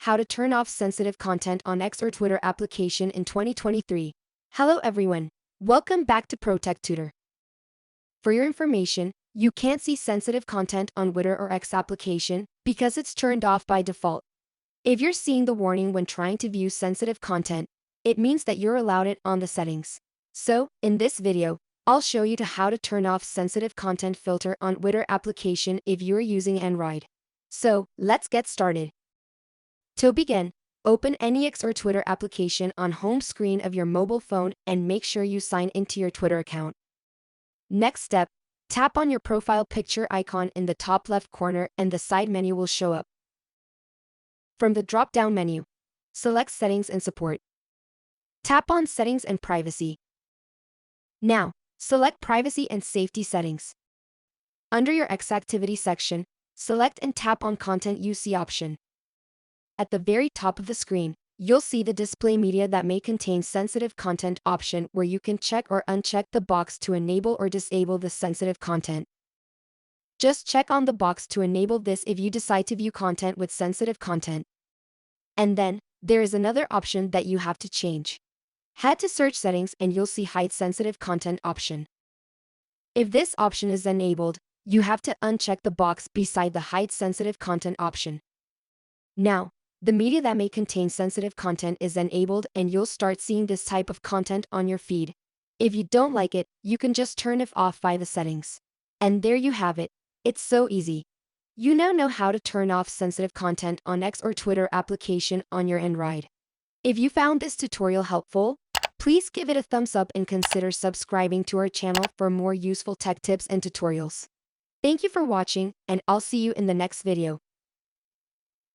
how to turn off sensitive content on X or Twitter application in 2023. Hello everyone. Welcome back to ProTech Tutor. For your information, you can't see sensitive content on Twitter or X application because it's turned off by default. If you're seeing the warning when trying to view sensitive content, it means that you're allowed it on the settings. So, in this video, I'll show you how to turn off sensitive content filter on Twitter application if you're using Android. So, let's get started. To begin, open any X or Twitter application on home screen of your mobile phone and make sure you sign into your Twitter account. Next step, tap on your profile picture icon in the top left corner and the side menu will show up. From the drop-down menu, select Settings and Support. Tap on Settings and Privacy. Now, select Privacy and Safety Settings. Under your X Activity section, select and tap on Content UC option. At the very top of the screen, you'll see the Display Media that may contain sensitive content option where you can check or uncheck the box to enable or disable the sensitive content. Just check on the box to enable this if you decide to view content with sensitive content. And then, there is another option that you have to change. Head to Search Settings and you'll see Hide Sensitive Content option. If this option is enabled, you have to uncheck the box beside the Hide Sensitive Content option. Now, the media that may contain sensitive content is enabled and you'll start seeing this type of content on your feed. If you don't like it, you can just turn it off by the settings. And there you have it. It's so easy. You now know how to turn off sensitive content on X or Twitter application on your Android. If you found this tutorial helpful, please give it a thumbs up and consider subscribing to our channel for more useful tech tips and tutorials. Thank you for watching, and I'll see you in the next video.